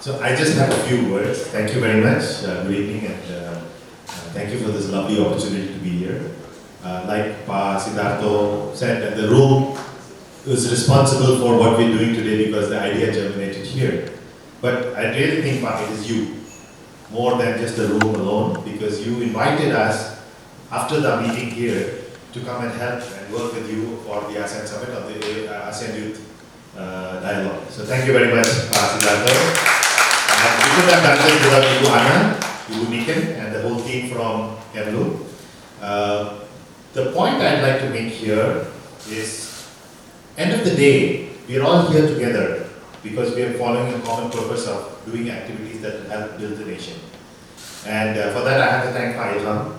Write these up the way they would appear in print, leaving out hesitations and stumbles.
So I just have a few words. Thank you very much. Good evening, and thank you for this lovely opportunity to be here. Like Pa Siddhartho said, that the room is responsible for what we're doing today because the idea germinated here. But I really think, Pa, it is you, more than just the room alone, because you invited us after the meeting here to come and help and work with you for the ASEAN Summit of the ASEAN Youth Dialogue. So thank you very much, Pa Siddhartho. And we could have done this without Ibu Anna, Ibu Niken, and the whole team from Kemlu. The point I'd like to make here is, end of the day, we are all here together because we are following a common purpose of doing activities that will help build the nation. And for that I have to thank Ilham.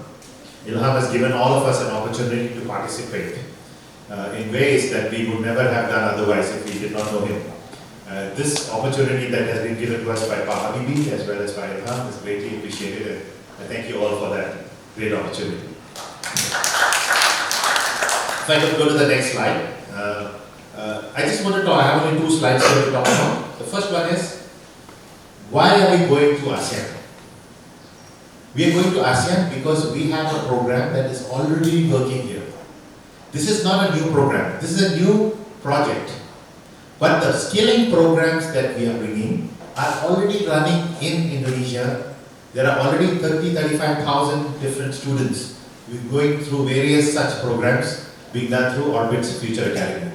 Ilham has given all of us an opportunity to participate in ways that we would never have done otherwise if we did not know him. This opportunity that has been given to us by Pa Habibie as well as by Ilham is greatly appreciated, and I thank you all for that great opportunity. If I could go to the next slide. I just wanted to, I have only 2 slides here to talk about. The first one is, why are we going to ASEAN? We are going to ASEAN because we have a program that is already working here. This is not a new program, this is a new project. But the skilling programs that we are bringing are already running in Indonesia. There are already 35,000 different students going through various such programs being done through Orbit's Future Academy.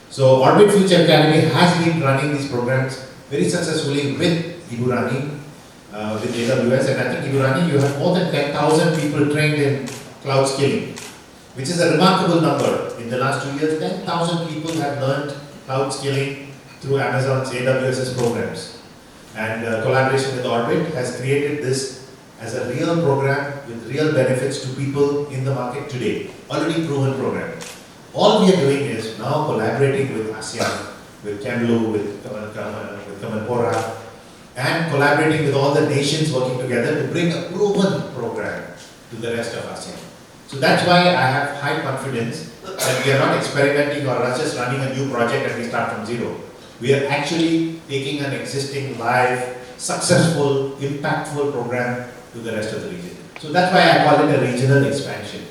So Orbit Future Academy has been running these programs very successfully with Ibu Rani, with AWS, and I think Ibu Rani, you have more than 10,000 people trained in cloud skilling, which is a remarkable number. In the last 2 years, 10,000 people have learned cloud skilling through Amazon's AWS's programs. And collaboration with Orbit has created this as a real program with real benefits to people in the market today. Already proven program. All we are doing is now collaborating with ASEAN, with Kemlu, with Kemenpora, and collaborating with all the nations working together to bring a proven program to the rest of ASEAN. So that's why I have high confidence that we are not experimenting or just running a new project and we start from zero. We are actually taking an existing, live, successful, impactful program to the rest of the region. So that's why I call it a regional expansion.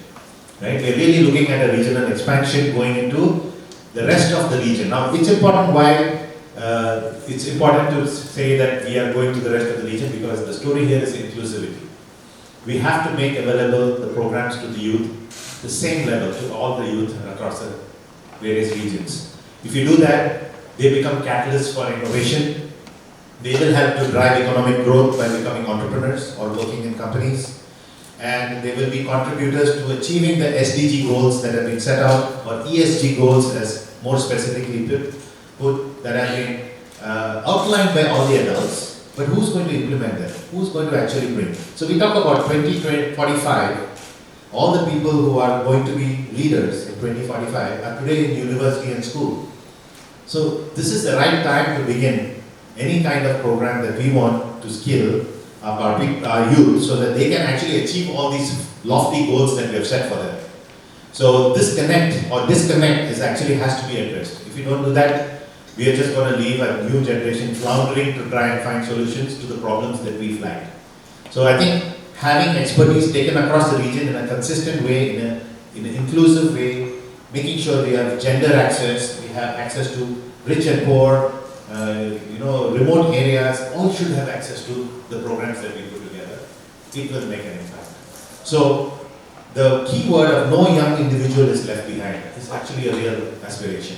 Right? We're really looking at a regional expansion going into the rest of the region. Now, it's important why it's important to say that we are going to the rest of the region, because the story here is inclusivity. We have to make available the programs to the youth, the same level to all the youth across the various regions. If you do that, they become catalysts for innovation. They will help to drive economic growth by becoming entrepreneurs or working in companies. And they will be contributors to achieving the SDG goals that have been set out, or ESG goals as more specifically put, that have been outlined by all the adults. But who's going to implement them? Who's going to actually bring? So we talk about 2045, all the people who are going to be leaders in 2045 are today in university and school. So this is the right time to begin any kind of program that we want to skill our youth so that they can actually achieve all these lofty goals that we have set for them. So this disconnect is actually has to be addressed. If we don't do that, we are just going to leave a new generation floundering to try and find solutions to the problems that we flagged. So I think having expertise taken across the region in a consistent way, in an inclusive way, making sure we have gender access, we have access to rich and poor, remote areas, all should have access to the programs that we put together. It will make an impact. So the key word of no young individual is left behind is actually a real aspiration.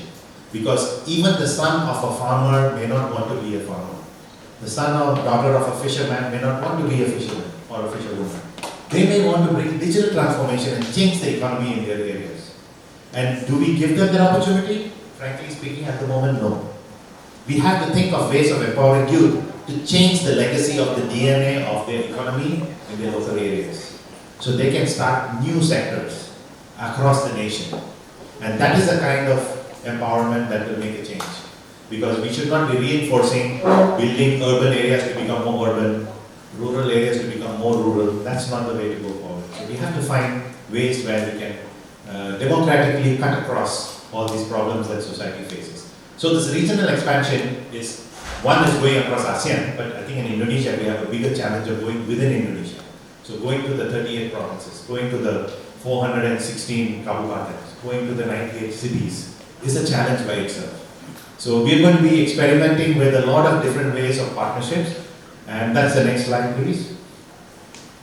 Because even the son of a farmer may not want to be a farmer. The son or daughter of a fisherman may not want to be a fisherman or a fisherwoman. They may want to bring digital transformation and change the economy in their areas. And do we give them that opportunity? Frankly speaking, at the moment, no. We have to think of ways of empowering youth to change the legacy of the DNA of their economy in their local areas. So they can start new sectors across the nation. And that is the kind of empowerment that will make a change. Because we should not be reinforcing building urban areas to become more urban, rural areas to become more rural. That's not the way to go forward. So we have to find ways where we can democratically cut across all these problems that society faces. So this regional expansion is One is going across ASEAN, but I think in Indonesia we have a bigger challenge of going within Indonesia. So going to the 38 provinces, going to the 416 kabupatens, going to the 98 cities is a challenge by itself. So we're going to be experimenting with a lot of different ways of partnerships, and that's the next slide, please.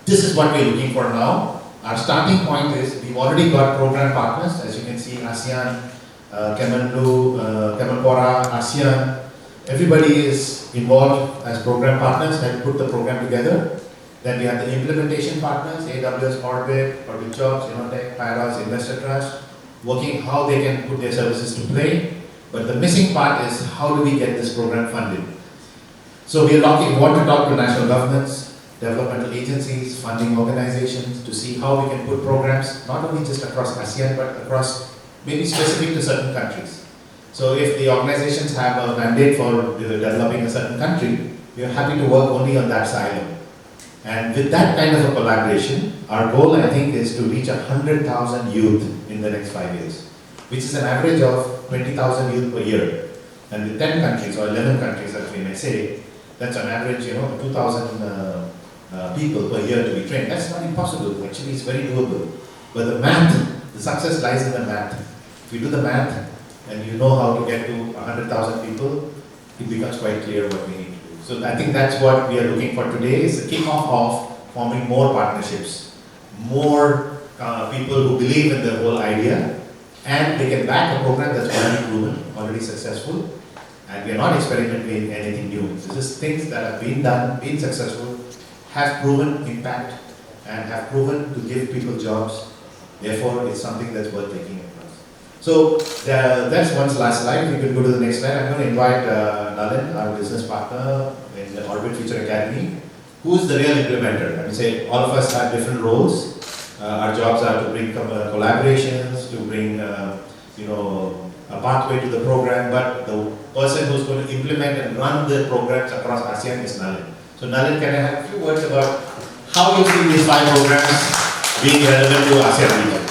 This is what we're looking for now. Our starting point is we've already got program partners, as you can see, ASEAN, Kemenpora, ASEAN. Everybody is involved as program partners and put the program together. Then we have the implementation partners, AWS, Orbit Jobs, Innotech, Paras, Investor Trust, working how they can put their services to play. But the missing part is how do we get this program funded? So we want to talk to national governments, developmental agencies, funding organizations to see how we can put programs not only just across ASEAN but across maybe specific to certain countries. So if the organizations have a mandate for developing a certain country, we are happy to work only on that silo. And with that kind of a collaboration, our goal I think is to reach 100,000 youth in the next 5 years, which is an average of 20,000 youth per year. And with 10 countries or 11 countries as we may say, that's an average 2,000 people per year to be trained. That's not impossible, actually it's very doable. But the math, the success lies in the math. If you do the math and you know how to get to 100,000 people, it becomes quite clear what we need to do. So I think that's what we are looking for today, is the kickoff of forming more partnerships, more people who believe in the whole idea, and they can back a program that's already proven, already successful, and we are not experimenting anything new. This is things that have been done, been successful, have proven impact, and have proven to give people jobs. Therefore, it's something that's worth taking across. So that's one last slide. We can go to the next slide. I'm going to invite Nalin, our business partner in the Orbit Future Academy, who's the real implementer. I mean, say all of us have different roles. Our jobs are to bring collaborations, to bring a pathway to the program, but the person who's going to implement and run the programs across ASEAN is Nalin. So Nalin, can I have a few words about how you see these 5 programs being relevant to ASEAN region?